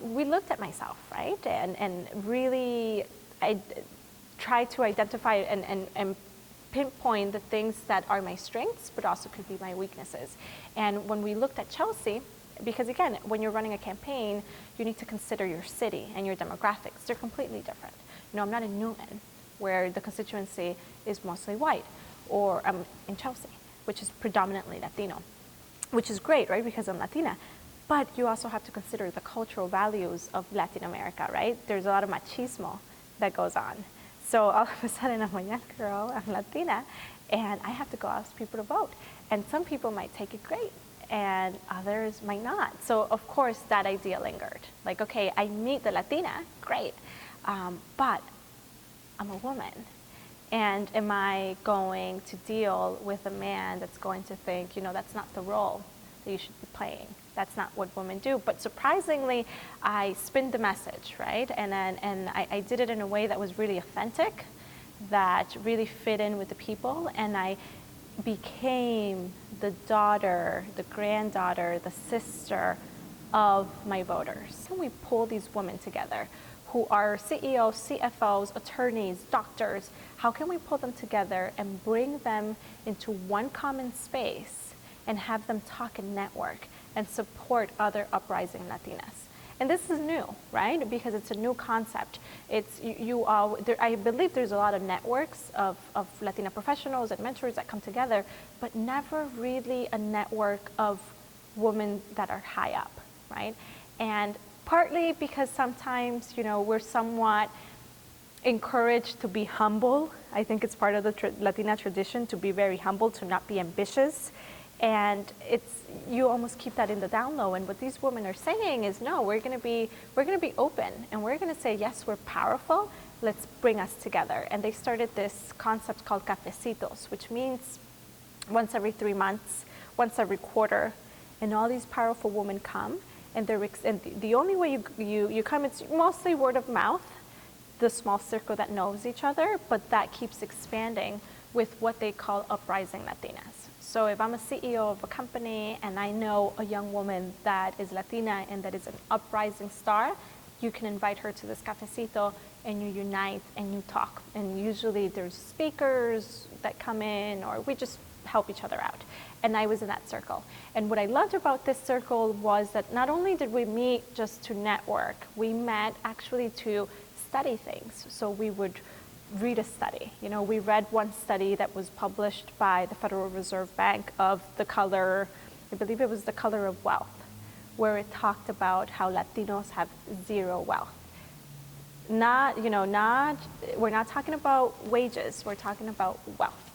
We looked at myself, right? And really, I tried to identify and pinpoint the things that are my strengths, but also could be my weaknesses. And when we looked at Chelsea, because again, when you're running a campaign, you need to consider your city and your demographics. They're completely different. You know, I'm not in Newman, where the constituency is mostly white, or I'm in Chelsea, which is predominantly Latino, which is great, right, because I'm Latina. But you also have to consider the cultural values of Latin America, right? There's a lot of machismo that goes on. So all of a sudden, I'm a young girl, I'm Latina, and I have to go ask people to vote. And some people might take it great, and others might not. So of course, that idea lingered. Like, okay, I meet the Latina, great, but I'm a woman. And am I going to deal with a man that's going to think, you know, that's not the role that you should be playing. That's not what women do. But surprisingly, I spun the message, right? And I did it in a way that was really authentic, that really fit in with the people. And I became the daughter, the granddaughter, the sister of my voters. Can we pull these women together who are CEOs, CFOs, attorneys, doctors? How can we pull them together and bring them into one common space and have them talk and network and support other uprising Latinas? And this is new, right? Because it's a new concept. It's I believe there's a lot of networks of Latina professionals and mentors that come together, but never really a network of women that are high up, right? And partly because sometimes, you know, we're somewhat encouraged to be humble. I think it's part of the Latina tradition to be very humble, to not be ambitious. And you almost keep that in the down low. And what these women are saying is, no, we're going to be open, and we're going to say, yes, we're powerful. Let's bring us together. And they started this concept called cafecitos, which means once every 3 months, once every quarter, and all these powerful women come. And the only way you come, it's mostly word of mouth, the small circle that knows each other, but that keeps expanding with what they call uprising Latinas. So if I'm a CEO of a company and I know a young woman that is Latina and that is an uprising star, you can invite her to this cafecito and you unite and you talk. And usually there's speakers that come in, or we just help each other out. And I was in that circle. And what I loved about this circle was that not only did we meet just to network, we met actually to study things. So we would read a study. You know, we read one study that was published by the Federal Reserve Bank of the color, I believe it was the color of wealth, where it talked about how Latinos have zero wealth. We're not talking about wages, we're talking about wealth.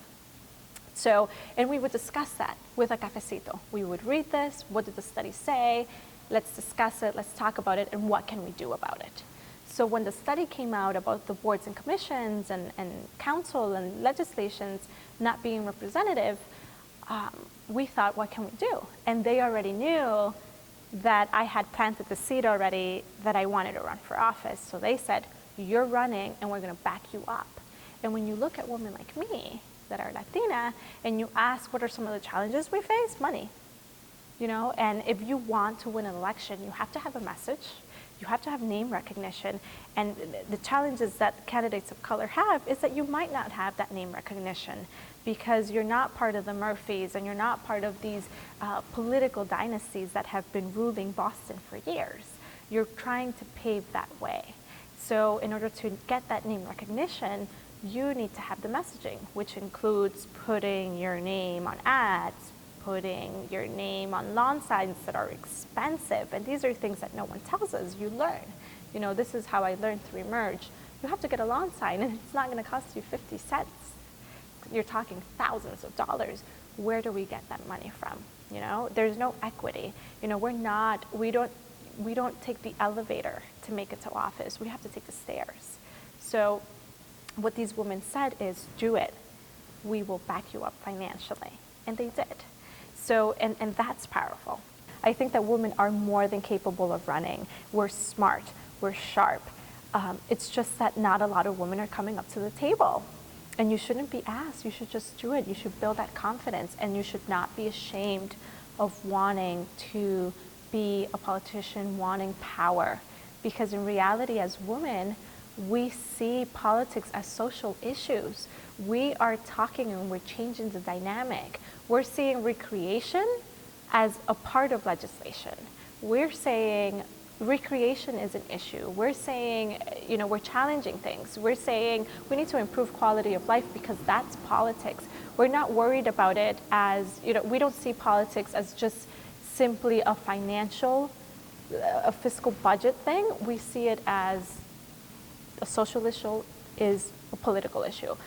So, and we would discuss that with a cafecito. We would read this, what did the study say? Let's discuss it, let's talk about it, and what can we do about it? So when the study came out about the boards and commissions and council and legislations not being representative, we thought, what can we do? And they already knew that I had planted the seed already that I wanted to run for office. So they said, you're running and we're gonna back you up. And when you look at women like me that are Latina and you ask what are some of the challenges we face, money. You know, and if you want to win an election, you have to have a message. You have to have name recognition, and the challenges that candidates of color have is that you might not have that name recognition because you're not part of the Murphys and you're not part of these political dynasties that have been ruling Boston for years. You're trying to pave that way. So in order to get that name recognition, you need to have the messaging, which includes putting your name on ads, putting your name on lawn signs that are expensive. And these are things that no one tells us. You learn. You know, this is how I learned through Emerge. You have to get a lawn sign and it's not going to cost you 50 cents. You're talking thousands of dollars. Where do we get that money from? You know, there's no equity. You know, we don't take the elevator to make it to office. We have to take the stairs. So what these women said is, do it. We will back you up financially. And they did. So, and that's powerful. I think that women are more than capable of running. We're smart, we're sharp. It's just that not a lot of women are coming up to the table. And you shouldn't be asked, you should just do it. You should build that confidence, and you should not be ashamed of wanting to be a politician, wanting power. Because in reality, as women, we see politics as social issues. We are talking and we're changing the dynamic. We're seeing recreation as a part of legislation. We're saying recreation is an issue. We're saying, we're challenging things. We're saying we need to improve quality of life because that's politics. We're not worried about it as, we don't see politics as just simply a financial, a fiscal budget thing. We see it as a social issue is a political issue.